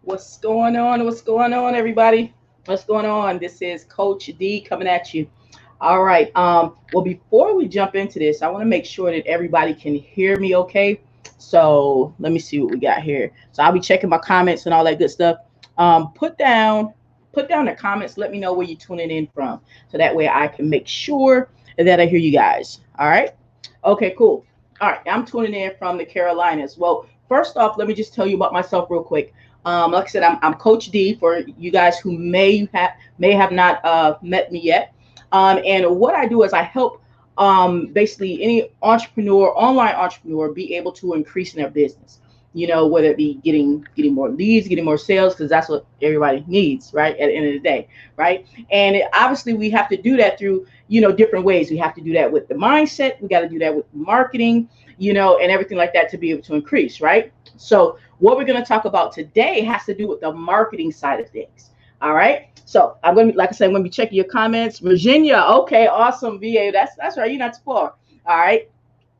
What's going on? What's going on, everybody? What's going on? This is Coach D coming at you. All right. Well, before we jump into this, I want to make sure that everybody can hear me okay. So let me see what we got here. So I'll be checking my comments and all that good stuff. Put down the comments. Let me know where you're tuning in from. So that way I can make sure that I hear you guys. All right. Okay, cool. All right. I'm tuning in from the Carolinas. Well, first off, let me just tell you about myself real quick. Like I said, I'm Coach D for you guys who may have not met me yet. And what I do is I help basically any entrepreneur, online entrepreneur, be able to increase in their business. Whether it be getting more leads, getting more sales, because that's what everybody needs, right? At the end of the day, right? And obviously, we have to do that through different ways. We have to do that with the mindset. We got to do that with marketing, and everything like that to be able to increase, right? So what we're going to talk about today has to do with the marketing side of things. All right. So I'm going to, like I said, I'm going to be checking your comments. Virginia. Okay. Awesome. VA. That's right. You're not too far. All right.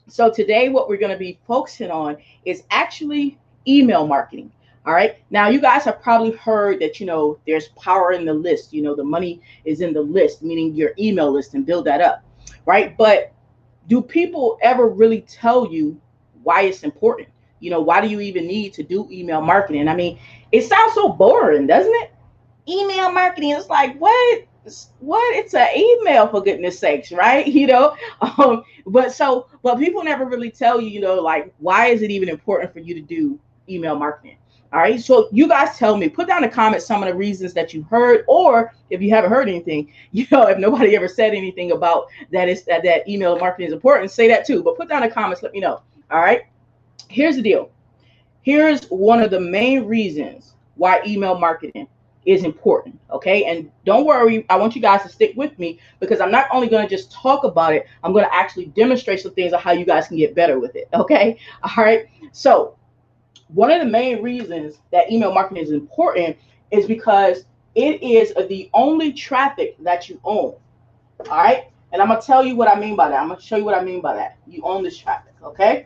So today what we're going to be focusing on is actually email marketing. All right. Now you guys have probably heard that, there's power in the list. The money is in the list, meaning your email list, and build that up. Right. But do people ever really tell you why it's important? Why do you even need to do email marketing? I mean, it sounds so boring, doesn't it? Email marketing is like, what? It's an email, for goodness sakes, right? But people never really tell you, like, why is it even important for you to do email marketing? All right. So you guys tell me, put down in the comments some of the reasons that you heard, or if you haven't heard anything, if nobody ever said anything about that email marketing is important, say that too. But put down in the comments, let me know. All right. Here's the deal. Here's one of the main reasons why email marketing is important. Okay. And don't worry, I want you guys to stick with me, because I'm not only going to just talk about it, I'm going to actually demonstrate some things of how you guys can get better with it. Okay. All right. So one of the main reasons that email marketing is important is because it is the only traffic that you own. All right. And I'm going to tell you what I mean by that. I'm going to show you what I mean by that. You own this traffic. Okay.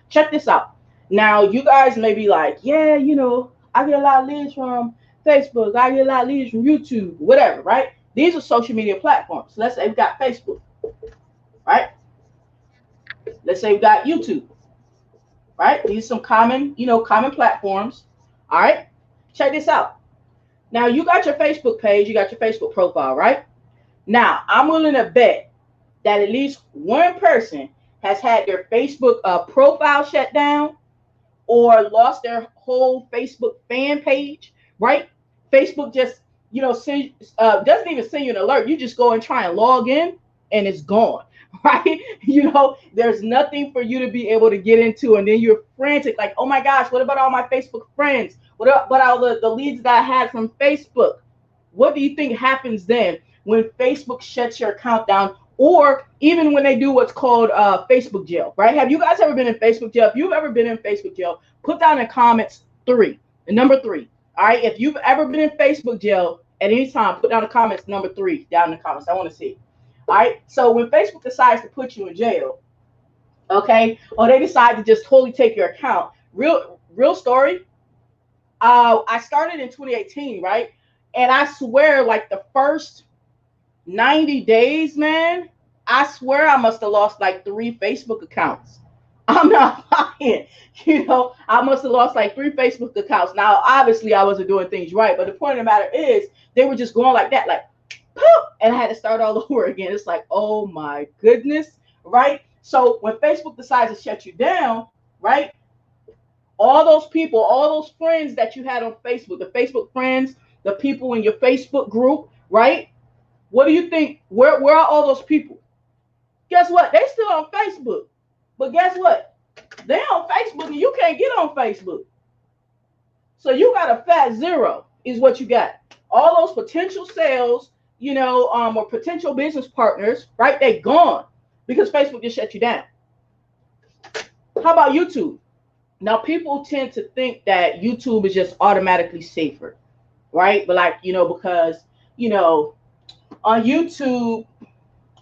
Check this out. Now, you guys may be like, yeah, I get a lot of leads from Facebook. I get a lot of leads from YouTube, whatever, right? These are social media platforms. So let's say we've got Facebook, right? Let's say we've got YouTube, right? These are some common platforms. All right. Check this out. Now, you got your Facebook page. You got your Facebook profile, right? Now, I'm willing to bet that at least one person has had their Facebook profile shut down, or lost their whole Facebook fan page, right? Facebook just, doesn't even send you an alert. You just go and try and log in, and it's gone, right? There's nothing for you to be able to get into, and then you're frantic, like, oh my gosh, what about all my Facebook friends? What about all the leads that I had from Facebook? What do you think happens then when Facebook shuts your account down, or even when they do what's called Facebook jail, right? Have you guys ever been in Facebook jail? If you've ever been in Facebook jail, put down in the comments the number 3. All right. If you've ever been in Facebook jail at any time, put down the comments number 3 down in the comments. I want to see. All right. So when Facebook decides to put you in jail, okay, or they decide to just totally take your account, real story. I started in 2018, right? And I swear, like the first 90 days, man, I swear I must have lost like 3 Facebook accounts. I'm not lying. I must have lost like 3 Facebook accounts. Now, obviously, I wasn't doing things right, but the point of the matter is they were just going like that, like, poof, and I had to start all over again. It's like, oh my goodness, right? So when Facebook decides to shut you down, right, all those people, all those friends that you had on Facebook, the Facebook friends, the people in your Facebook group, right? What do you think? Where are all those people? Guess what? They still on Facebook. But guess what? They're on Facebook and you can't get on Facebook. So you got a fat zero is what you got. All those potential sales, or potential business partners, right? They gone because Facebook just shut you down. How about YouTube? Now, people tend to think that YouTube is just automatically safer, right? But because, on YouTube,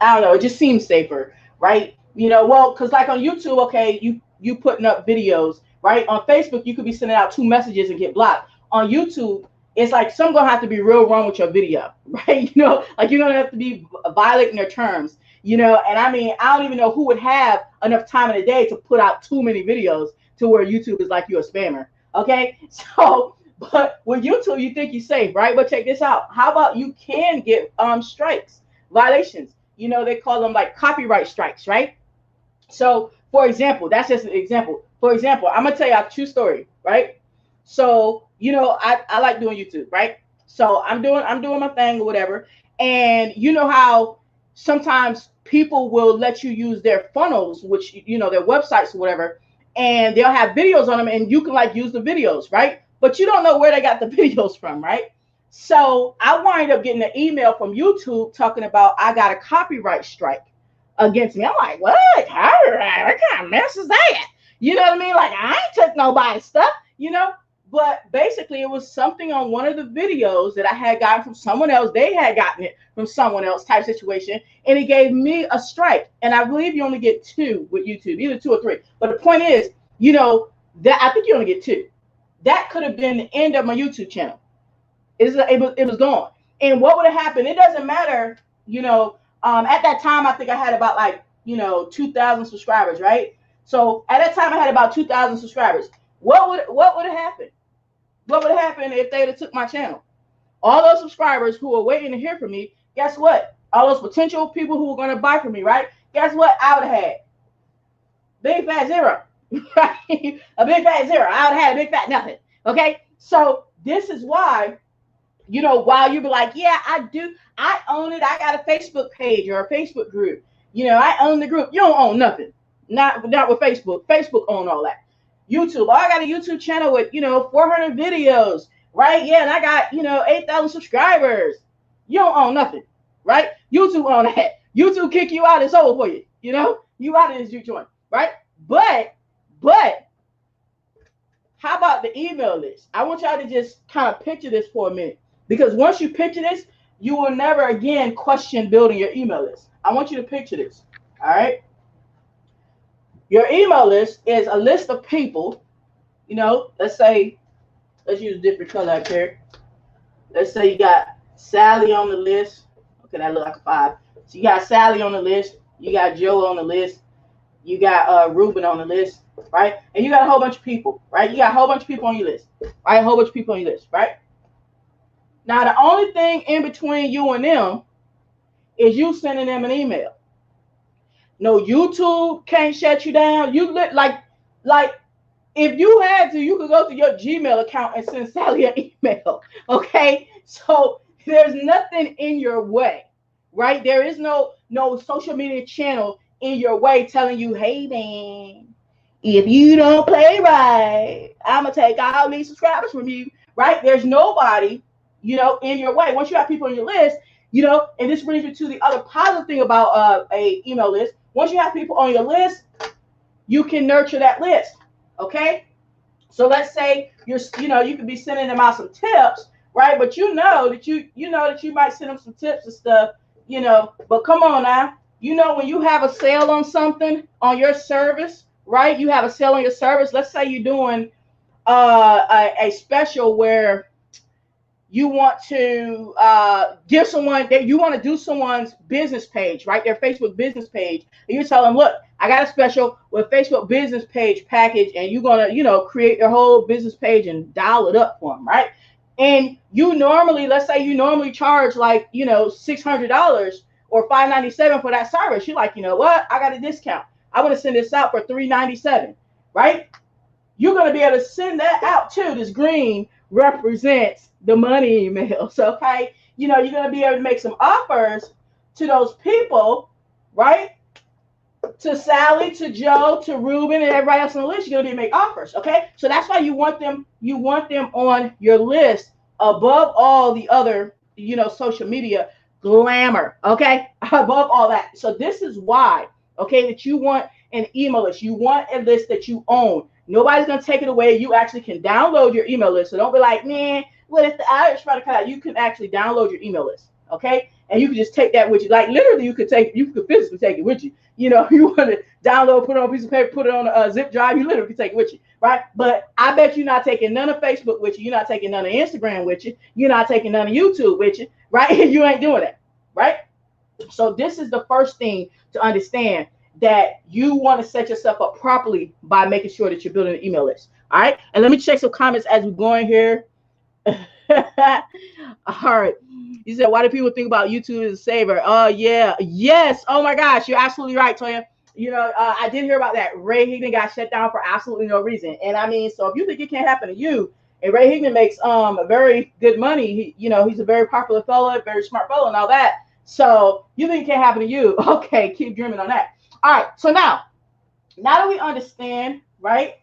I don't know, it just seems safer, right? Because like on YouTube, okay, you putting up videos, right? On Facebook, you could be sending out 2 messages and get blocked. on YouTube, it's like some gonna have to be real wrong with your video, right? You know, like you're gonna have to be violating their terms, you know. And I mean, I don't even know who would have enough time in a day to put out too many videos to where YouTube is like, you're a spammer. Okay, so but with YouTube, you think you're safe, right? But check this out. How about you can get strikes, violations? You know, they call them like copyright strikes, right? So, for example, that's just an example. For example, I'm gonna tell you a true story, right? So, you know, I like doing YouTube, right? So I'm doing my thing or whatever, and you know how sometimes people will let you use their funnels, which, you know, their websites or whatever, and they'll have videos on them, and you can like use the videos, right? But you don't know where they got the videos from, right? So I wind up getting an email from YouTube talking about I got a copyright strike against me. I'm like, what? What kind of mess is that? You know what I mean? Like, I ain't took nobody's stuff, you know? But basically, it was something on one of the videos that I had gotten from someone else. They had gotten it from someone else type situation, and it gave me a strike. And I believe you only get 2 with YouTube, either 2 or 3. But the point is, you know, that I think you only get 2. That could have been the end of my YouTube channel. It was gone. And what would have happened? It doesn't matter, you know. At that time, I think I had about like, you know, 2,000 subscribers, right? So at that time, I had about 2,000 subscribers. What would have happened? What would have happened if they'd have took my channel? All those subscribers who were waiting to hear from me, guess what? All those potential people who were going to buy from me, right? Guess what? I would have had big fat zero, right? A big fat zero. I would have had a big fat nothing. Okay, so this is why, you know, while you be like, yeah, I do, I own it. I got a Facebook page or a Facebook group. You know, I own the group. You don't own nothing. Not with Facebook. Facebook own all that. YouTube. I got a YouTube channel with, you know, 400 videos, right? Yeah, and I got, you know, 8,000 subscribers. You don't own nothing, right? YouTube own that. YouTube kick you out, it's over for you. You know, you out of this joint, right? But how about the email list? I want y'all to just kind of picture this for a minute, because once you picture this, you will never again question building your email list. I want you to picture this, all right? Your email list is a list of people, you know, let's use a different color up here. Let's say you got Sally on the list. Okay, that look like a 5. So you got Sally on the list. You got Joe on the list. You got Ruben on the list, right? And you got a whole bunch of people, right? You got a whole bunch of people on your list, right? A whole bunch of people on your list, right? Now, the only thing in between you and them is you sending them an email. No, YouTube can't shut you down. You look like if you had to, you could go to your Gmail account and send Sally an email. Okay, so there's nothing in your way, right? There is no social media channel in your way telling you, hey man, if you don't play right, I'm gonna take all these subscribers from you, right? There's nobody, you know, in your way. Once you have people on your list, you know, and this brings you to the other positive thing about a email list. Once you have people on your list, you can nurture that list. Okay, so let's say you could be sending them out some tips, right? But you know that you might send them some tips and stuff, you know. But come on now, you know, when you have a sale on something on your service, right? You have a sale on your service. Let's say you're doing a special where you want to give someone that you want to do someone's business page, right? Their Facebook business page. And you tell them, look, I got a special with Facebook business page package, and you're going to, you know, create your whole business page and dial it up for them, right? And you normally, let's say you normally charge like, you know, $600 or $597 for that service. You're like, you know what? I got a discount. I want to send this out for $397, right? You're going to be able to send that out too. This green represents the money emails, okay? You know, you're going to be able to make some offers to those people, right? To Sally, to Joe, to Ruben, and everybody else on the list. You're going to be able to make offers, okay? So that's why you want them on your list above all the other, you know, social media glamour, okay? Above all that. So this is why, okay, that you want an email list. You want a list that you own. Nobody's going to take it away. You actually can download your email list. So don't be like, man, what if the Irish try to cut out? You can actually download your email list, okay? And you can just take that with you. Like literally, you could physically take it with you. You know, you want to download, put it on a piece of paper, put it on a zip drive. You literally can take it with you, right? But I bet you're not taking none of Facebook with you. You're not taking none of Instagram with you. You're not taking none of YouTube with you, right? You ain't doing that, right? So this is the first thing to understand, that you want to set yourself up properly by making sure that you're building an email list. All right. And let me check some comments as we're going here. All right. You said, why do people think about YouTube as a saver? Oh, yeah. Yes. Oh, my gosh. You're absolutely right, Toya. You know, I did hear about that. Ray Higdon got shut down for absolutely no reason. And I mean, so if you think it can't happen to you, and Ray Higdon makes very good money, you know, he's a very popular fellow, very smart fellow and all that. So you think it can't happen to you? Okay, keep dreaming on that. All right. So now that we understand, right,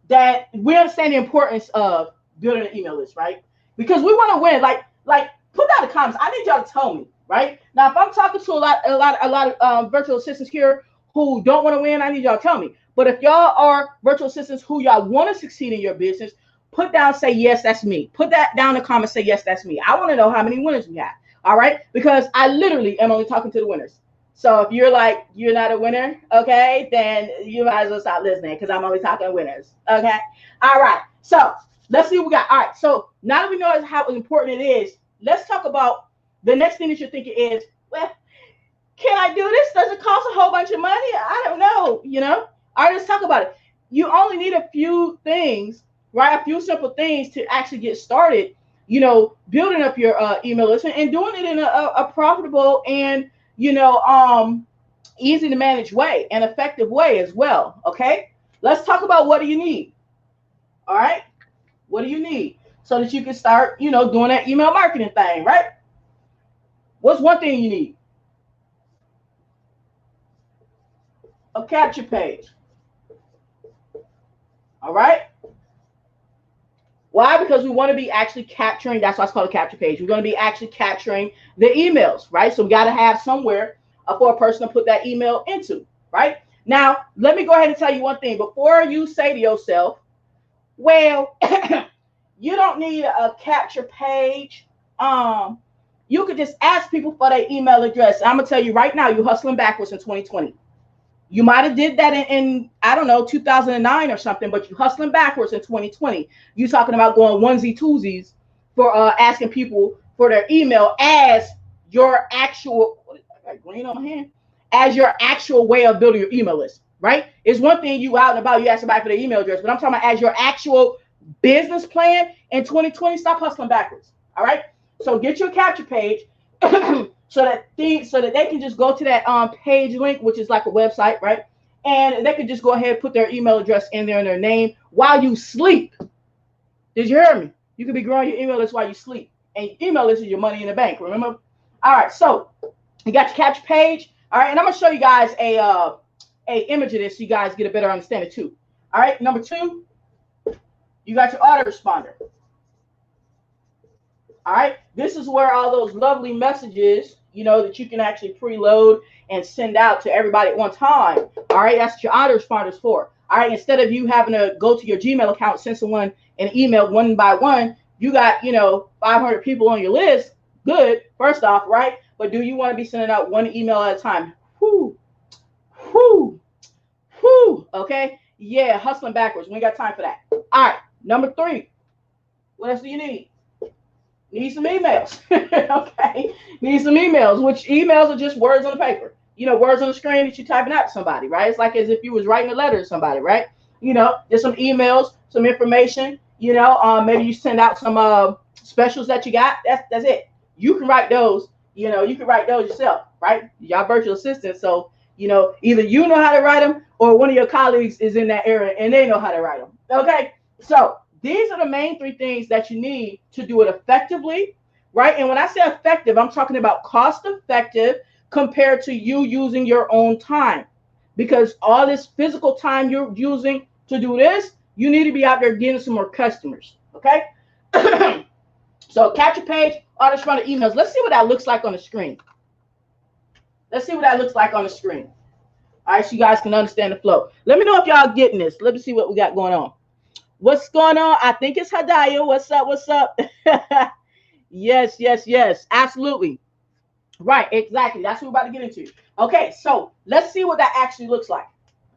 that we understand the importance of building an email list, right? Because we want to win. Like put down the comments. I need y'all to tell me, right? Now, if I'm talking to a lot of virtual assistants here who don't want to win, I need y'all to tell me. But if y'all are virtual assistants who y'all want to succeed in your business, put down, say, yes, that's me. Put that down in the comments, say, yes, that's me. I want to know how many winners we have. All right? Because I literally am only talking to the winners. So if you're like, you're not a winner, okay, then you might as well stop listening, because I'm only talking to winners. Okay? All right. So let's see what we got. All right. So now that we know how important it is, let's talk about the next thing that you're thinking is, well, can I do this? Does it cost a whole bunch of money? I don't know, you know? All right, let's talk about it. You only need a few things, right? A few simple things to actually get started, you know, building up your email list and doing it in a profitable and, you know, easy to manage way and effective way as well, okay? Let's talk about, what do you need? All right? What do you need so that you can start, you know, doing that email marketing thing, right? What's one thing you need? A capture page. All right? Why? Because we want to be actually capturing, that's why it's called a capture page. We're going to be actually capturing the emails, right? So we got to have somewhere for a person to put that email into, right? Now, let me go ahead and tell you one thing. Before you say to yourself, well, you don't need a capture page. You could just ask people for their email address. I'm going to tell you right now, you're hustling backwards in 2020. You might have did that in I don't know, 2009 or something, but you hustling backwards in 2020. You talking about going onesie twosies for asking people for their email as your actual, I got green on my hand, as your actual way of building your email list, right? It's one thing you out and about, you ask somebody for their email address, but I'm talking about as your actual business plan in 2020. Stop hustling backwards, all right? So get your capture page. So that they can just go to that page link, which is like a website, right? And they can just go ahead and put their email address in there and their name while you sleep. Did you hear me? You could be growing your email list while you sleep. And email list is your money in the bank, remember? All right, so you got your capture page. All right, and I'm gonna show you guys a image of this so you guys get a better understanding too. All right, number 2, you got your autoresponder. All right, this is where all those lovely messages, you know, that you can actually preload and send out to everybody at one time. All right, that's what your autoresponders for. All right, instead of you having to go to your Gmail account, send someone an email one by one, you got, you know, 500 people on your list. Good, first off, right? But do you want to be sending out one email at a time? Whoo, whoo, whoo. Okay, yeah, hustling backwards. We ain't got time for that. All right, number 3. What else do you need? Need some emails. Okay, need some emails, which emails are just words on the paper, you know, words on the screen that you're typing out to somebody, right? It's like as if you was writing a letter to somebody, right? You know, there's some emails, some information, you know, maybe you send out some specials that you got. That's it. You can write those, you know, you can write those yourself, right? Y'all virtual assistants, so, you know, either you know how to write them or one of your colleagues is in that area and they know how to write them. Okay, so these are the main 3 things that you need to do it effectively, right? And when I say effective, I'm talking about cost effective compared to you using your own time, because all this physical time you're using to do this, you need to be out there getting some more customers, okay? So capture page, autoresponder emails. Let's see what that looks like on the screen. Let's see what that looks like on the screen. All right, so you guys can understand the flow. Let me know if y'all getting this. Let me see what we got going on. What's going on? I think it's Hadaya. What's up? What's up? Yes, yes, yes. Absolutely. Right, exactly. That's what we're about to get into. Okay, so let's see what that actually looks like.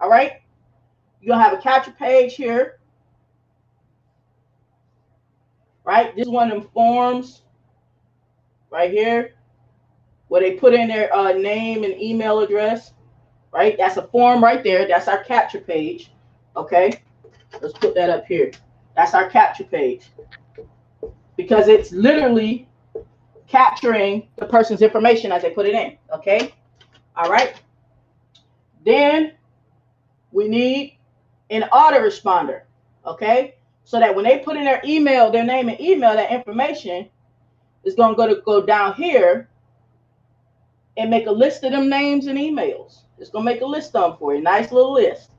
All right. You're going to have a capture page here. right? This is one of them forms right here where they put in their name and email address, right? That's a form right there. That's our capture page. Okay, let's put that up here. That's our capture page because it's literally capturing the person's information as they put it in. Okay, all right. Then we need an autoresponder. Okay, so that when they put in their email, their name and email, that information is going to go down here and make a list of them names and emails. It's going to make a list of them for you. Nice little list.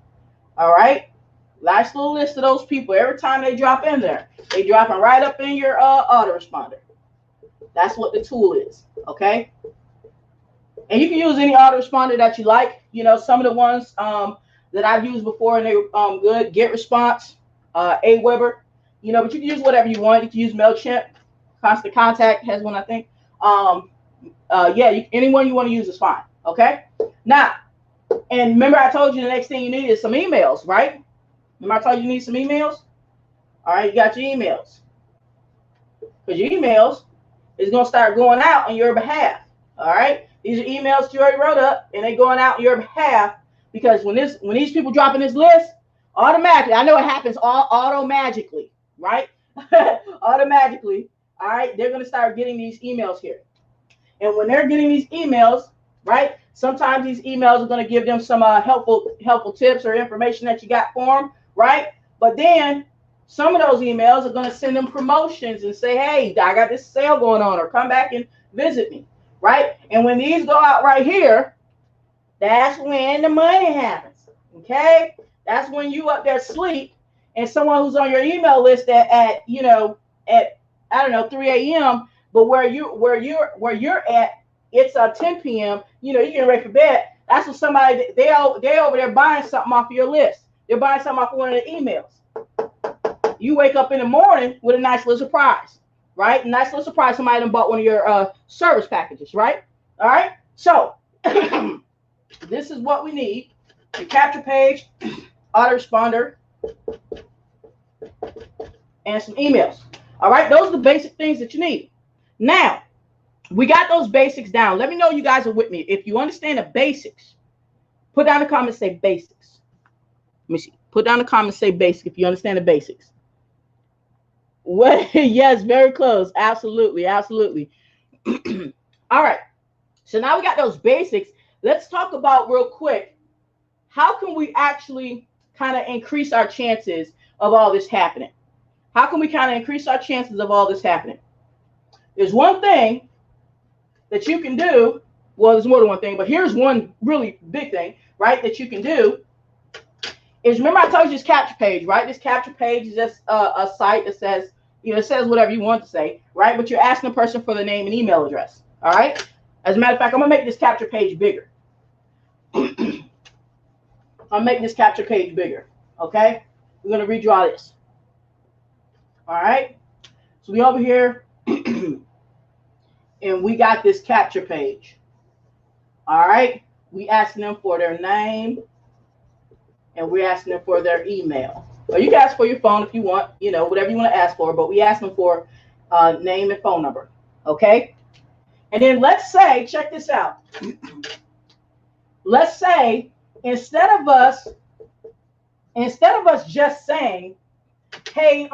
All right. Nice little list of those people. Every time they drop in there, they drop them right up in your autoresponder. That's what the tool is. Okay. And you can use any autoresponder that you like. You know, some of the ones that I've used before and they were good. GetResponse, Aweber. You know, but you can use whatever you want. You can use MailChimp. Constant Contact has one, I think. Yeah, anyone you want to use is fine. Okay. Now, and remember I told you the next thing you need is some emails, right? Remember I told you you need some emails? All right, you got your emails. Because your emails is going to start going out on your behalf. All right. These are emails you already wrote up, and they're going out on your behalf because when these people drop in this list, automatically, I know it happens all auto-magically, right? Automatically, all right, they're going to start getting these emails here. And when they're getting these emails, right, sometimes these emails are going to give them some helpful tips or information that you got for them, right? But then some of those emails are going to send them promotions and say, hey, I got this sale going on, or come back and visit me, right? And when these go out right here, that's when the money happens, okay? That's when you up there sleep and someone who's on your email list at I don't know, 3 a.m., but where you're at, it's 10 p.m., you know, you're getting ready for bed. That's when somebody, they over there buying something off of your list. They're buying something off of one of the emails. You wake up in the morning with a nice little surprise, right? Nice little surprise. Somebody done bought one of your service packages, right? All right. So this is what we need: your capture page, autoresponder, and some emails. All right. Those are the basic things that you need. Now, we got those basics down. Let me know you guys are with me. If you understand the basics, put down the comments, say basics. Let me see. Put down the comments, say basic if you understand the basics. What? Yes, very close. Absolutely. Absolutely. All right. So now we got those basics. Let's talk about real quick, how can we actually kind of increase our chances of all this happening? How can we kind of increase our chances of all this happening? There's one thing that you can do. Well, there's more than one thing, but here's one really big thing, right, that you can do is, remember I told you this capture page, right? This capture page is just a site that says, you know, it says whatever you want to say, right? But you're asking the person for the name and email address, all right? As a matter of fact, I'm going to make this capture page bigger. I'm making this capture page bigger, okay? We're going to redraw this, all right? So we over here, and we got this capture page, all right? We asking them for their name, and we're asking them for their email. Or you can ask for your phone if you want, you know, whatever you want to ask for, but we ask them for name and phone number, okay? And then let's say, check this out. Let's say instead of us just saying, hey,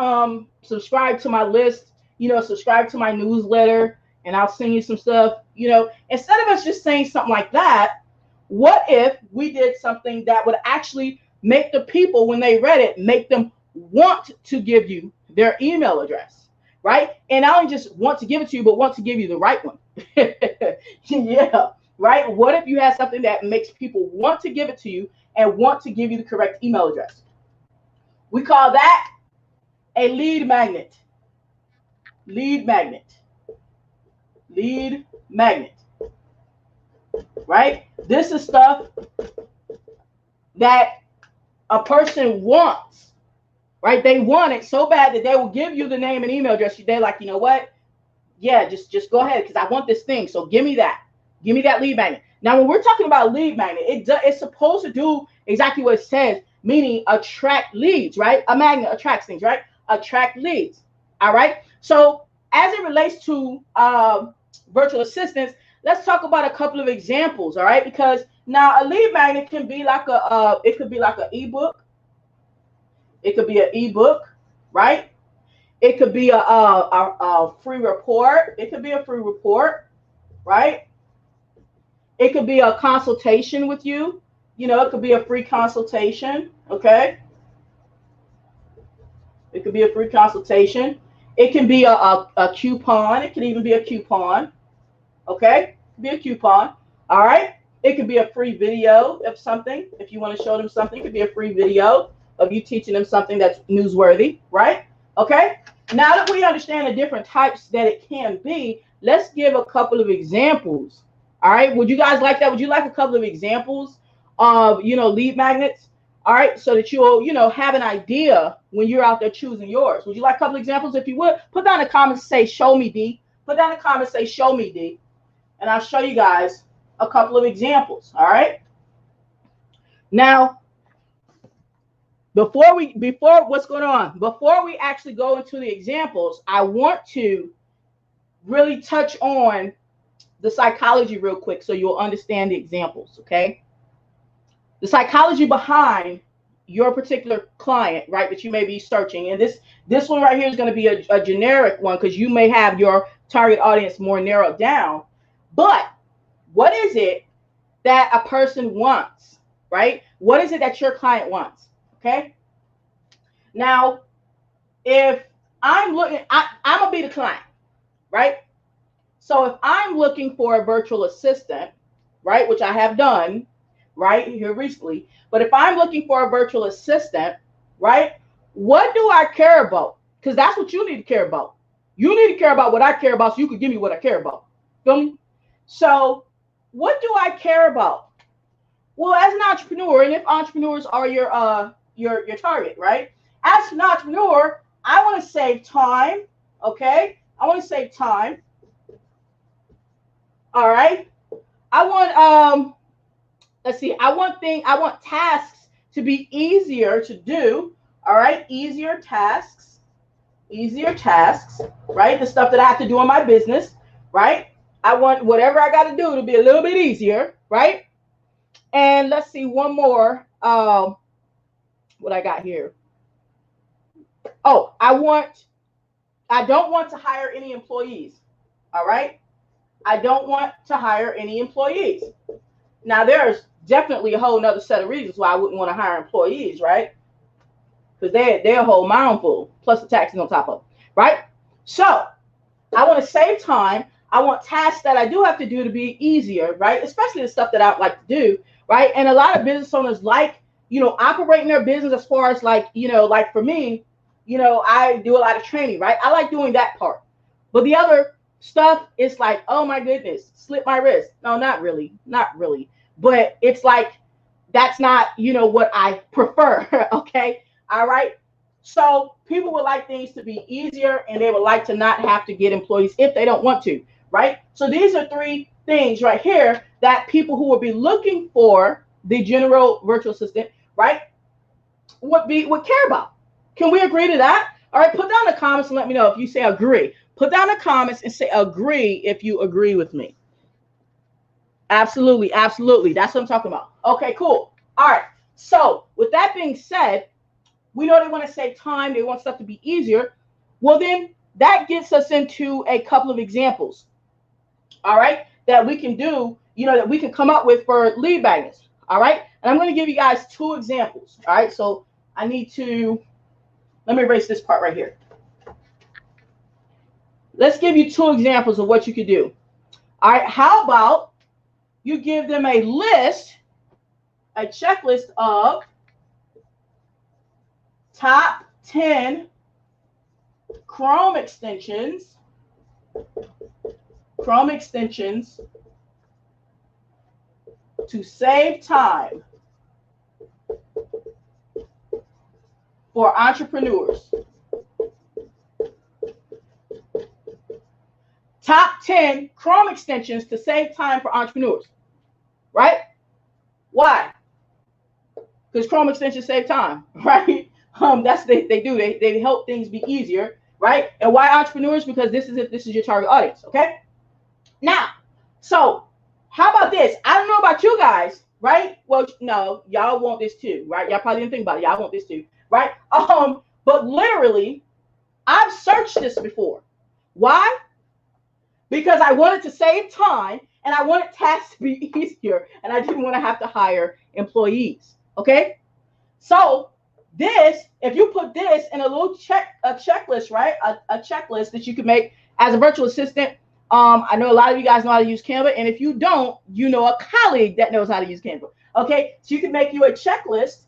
subscribe to my list, you know, subscribe to my newsletter, and I'll send you some stuff, you know, instead of us just saying something like that, what if we did something that would actually make the people, when they read it, make them want to give you their email address, right? And not only just want to give it to you, but want to give you the right one. Yeah, right? What if you had something that makes people want to give it to you and want to give you the correct email address? We call that a lead magnet. Lead magnet. Lead magnet. Right? This is stuff that a person wants, right? They want it so bad that they will give you the name and email address. They're like, you know what? Yeah, just go ahead, because I want this thing. So give me that. Give me that lead magnet. Now, when we're talking about lead magnet, it's supposed to do exactly what it says, meaning attract leads, right? A magnet attracts things, right? Attract leads. All right. So as it relates to virtual assistants, let's talk about a couple of examples, all right? Because now a lead magnet can be like it could be like an ebook. It could be an ebook, right? It could be a free report. It could be a free report, right? It could be a consultation with you. You know, it could be a free consultation, okay? It could be a free consultation. It can be a coupon. It could even be a coupon, okay? It could be a coupon, all right? It could be a free video of something. If you want to show them something, it could be a free video of you teaching them something that's newsworthy, right? Okay? Now that we understand the different types that it can be, let's give a couple of examples. All right? Would you guys like that? Would you like a couple of examples of, you know, lead magnets? All right, so that you'll, you know, have an idea when you're out there choosing yours. Would you like a couple of examples? If you would, put down in the comments, say, show me, D. Put down in the comments, say, show me, D. And I'll show you guys a couple of examples, all right? Now, before what's going on? Before we actually go into the examples, I want to really touch on the psychology real quick so you'll understand the examples, okay? The psychology behind your particular client, right, that you may be searching. And this one right here is going to be a generic one because you may have your target audience more narrowed down. But what is it that a person wants, right? What is it that your client wants, okay? Now, if I'm looking, I'm going to be the client, right? So if I'm looking for a virtual assistant, right, which I have done, right, here recently. But if I'm looking for a virtual assistant, right, what do I care about? Because that's what you need to care about. You need to care about what I care about so you can give me what I care about. Feel me? So what do I care about? Well, as an entrepreneur, and if entrepreneurs are your target, right? As an entrepreneur, I want to save time, okay? I want to save time. All right. I want let's see, I want tasks to be easier to do. All right, easier tasks, right? The stuff that I have to do in my business, right? I want whatever I got to do to be a little bit easier, right? And let's see, one more. What I got here. Oh, I don't want to hire any employees. All right. I don't want to hire any employees. Now, there's definitely a whole nother set of reasons why I wouldn't want to hire employees, right? Because they're a whole mouthful, plus the taxes on top of them, right? So I want to save time. I want tasks that I do have to do to be easier, right? Especially the stuff that I like to do, right? And a lot of business owners like, you know, operating their business as far as like, you know, like for me, you know, I do a lot of training, right? I like doing that part. But the other stuff, it's like, oh my goodness, slip my wrist. No, not really. But it's like, that's not, you know, what I prefer. Okay. All right. So people would like things to be easier and they would like to not have to get employees if they don't want to. Right. So these are three things right here that people who would be looking for the general virtual assistant, right, would care about. Can we agree to that? All right. Put down the comments and let me know if you say agree. Put down the comments and say agree if you agree with me. Absolutely. Absolutely. That's what I'm talking about. Okay, cool. All right. So with that being said, we know they want to save time. They want stuff to be easier. Well, then that gets us into a couple of examples. All right. That we can do, you know, that we can come up with for lead magnets. All right. And I'm going to give you guys two examples. All right. So I need to, let me erase this part right here. Let's give you two examples of what you could do. All right. How about you give them a list, a checklist of top 10 Chrome extensions to save time for entrepreneurs. Top 10 Chrome extensions to save time for entrepreneurs, right? Why? Because Chrome extensions save time, right? That's they do. They help things be easier, right? And why entrepreneurs? Because this is your target audience, okay? Now, so how about this? I don't know about you guys, right? Well, no, y'all want this too, right? Y'all probably didn't think about it. Y'all want this too, right? But literally, I've searched this before. Why? Because I wanted to save time and I wanted tasks to be easier and I didn't want to have to hire employees, okay? So this, if you put this in a little checklist, right? A checklist that you can make as a virtual assistant. I know a lot of you guys know how to use Canva, and if you don't, you know a colleague that knows how to use Canva. Okay, so you can make you a checklist,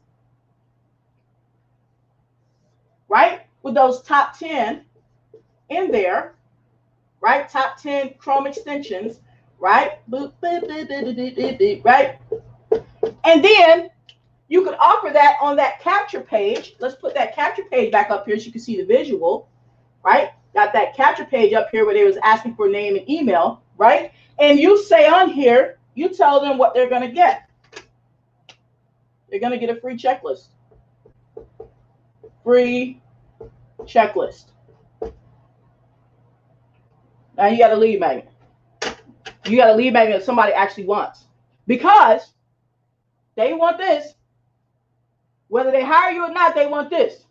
right, with those top 10 in there, right? Top 10 Chrome extensions, right? Right? And then you could offer that on that capture page. Let's put that capture page back up here so you can see the visual, right? Got that capture page up here where they was asking for name and email, right? And you say on here, you tell them what they're going to get. They're going to get a free checklist. Free checklist. Now you got a lead magnet. You got a lead magnet that somebody actually wants. Because they want this. Whether they hire you or not, they want this.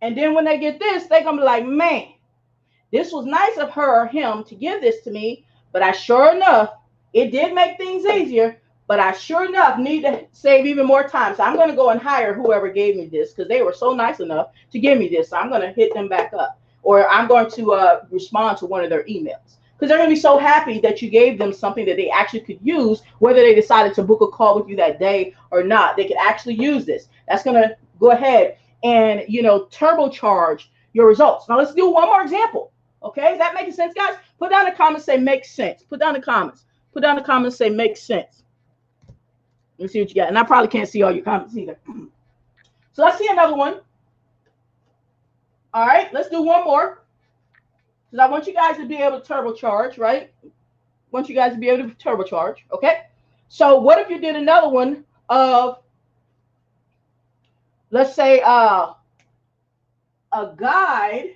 And then when they get this, they're going to be like, man, this was nice of her or him to give this to me, but I sure enough, it did make things easier, but I sure enough need to save even more time. So I'm going to go and hire whoever gave me this because they were so nice enough to give me this. So I'm going to hit them back up, or I'm going to respond to one of their emails because they're going to be so happy that you gave them something that they actually could use, whether they decided to book a call with you that day or not. They could actually use this. That's going to go ahead and, you know, turbocharge your results. Now let's do one more example. Okay, is that making sense, guys? Put down in the comments, say makes sense. Put down in the comments. Put down in the comments, say makes sense. Let me see what you got. And I probably can't see all your comments either. So let's see another one. All right, let's do one more. Because I want you guys to be able to turbocharge, right? I want you guys to be able to turbocharge, okay? So what if you did another one of, let's say, a guide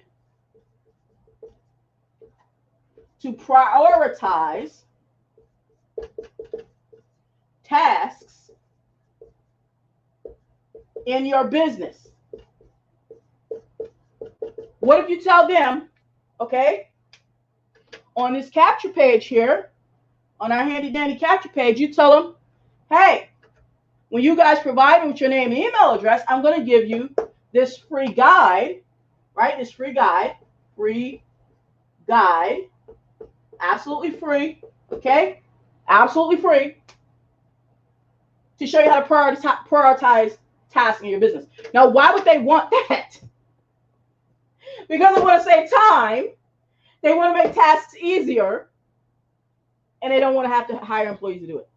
to prioritize tasks in your business. What if you tell them, okay, on this capture page here, on our handy dandy capture page, you tell them, hey, when you guys provide me with your name and email address, I'm going to give you this free guide, right? This free guide, absolutely free, okay? Absolutely free to show you how to prioritize tasks in your business. Now, why would they want that? Because they want to save time, they want to make tasks easier, and they don't want to have to hire employees to do it.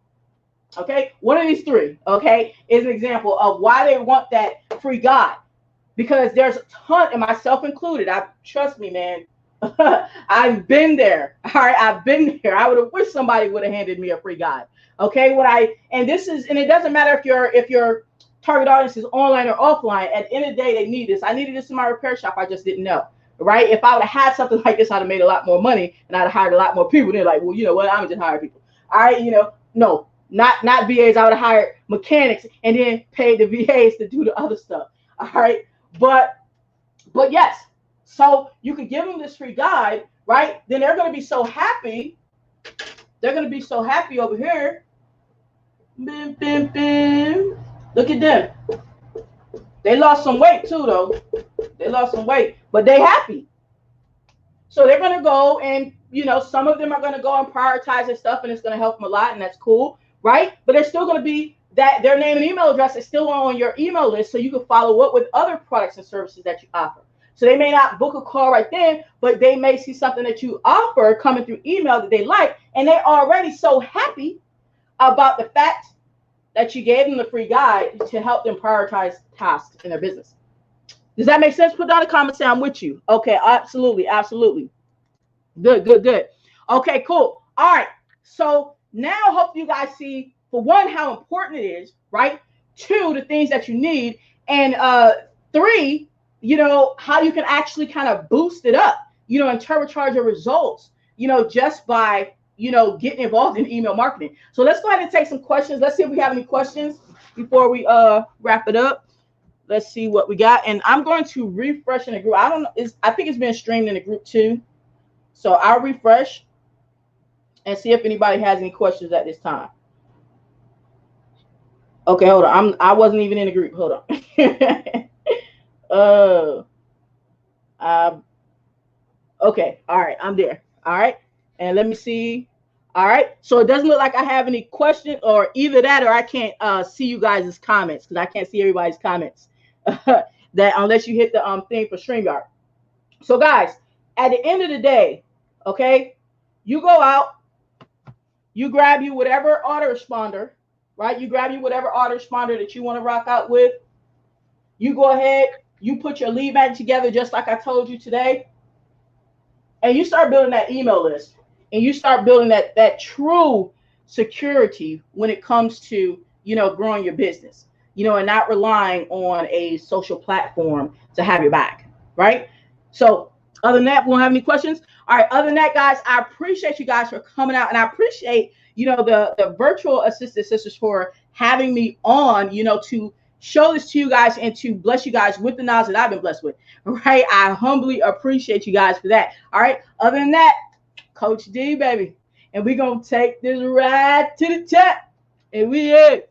Okay, one of these three, okay, is an example of why they want that free guide. Because there's a ton, and myself included, trust me, man, I've been there. All right, I've been there. I would have wished somebody would have handed me a free guide. Okay, and it doesn't matter if your target audience is online or offline. At the end of the day, they need this. I needed this in my repair shop. I just didn't know. Right? If I would have had something like this, I'd have made a lot more money and I'd have hired a lot more people. They're like, well, you know what? I'm just hire people. All right, no, not VAs. I would have hired mechanics and then paid the VAs to do the other stuff. All right, but yes. So you could give them this free guide, right? Then they're going to be so happy. They're going to be so happy over here. Bim, bim, bim. Look at them. They lost some weight too, though. They lost some weight, but they happy. So they're going to go and, some of them are going to go and prioritize their stuff, and it's going to help them a lot, and that's cool, right? But they're still going to be that their name and email address is still on your email list, so you can follow up with other products and services that you offer. So they may not book a call right then, but they may see something that you offer coming through email that they like, and they're already so happy about the fact that you gave them the free guide to help them prioritize tasks in their business. Does that make sense? Put down a comment, say I'm with you. Okay, absolutely, absolutely. Good, good, good. Okay, cool. All right. So now hope you guys see, for one, how important it is, right? Two, the things that you need, and three, you know, how you can actually kind of boost it up, you know, and turbocharge your results, you know, just by, you know, getting involved in email marketing. So let's go ahead and take some questions. Let's see if we have any questions before we wrap it up. Let's see what we got. And I'm going to refresh in the group. I don't know, I think it's been streamed in the group too. So I'll refresh and see if anybody has any questions at this time. Okay, hold on. I wasn't even in the group. Hold on. Okay, all right, I'm there. All right, and let me see. All right, so it doesn't look like I have any questions, or either that, or I can't see you guys' comments, because I can't see everybody's comments. That unless you hit the thing for StreamYard. So guys, at the end of the day, okay, you go out, you grab you whatever autoresponder, right? You grab you whatever autoresponder that you want to rock out with. You go ahead, you put your lead magnet together just like I told you today, and you start building that email list, and you start building that true security when it comes to, you know, growing your business, you know, and not relying on a social platform to have your back, right? So other than that, we don't have any questions. All right, other than that, guys, I appreciate you guys for coming out, and I appreciate, you know, the virtual assistant sisters for having me on, you know, to show this to you guys and to bless you guys with the knowledge that I've been blessed with, right? I humbly appreciate you guys for that. All right, other than that, Coach D, baby, and we're going to take this ride to the top, and we in.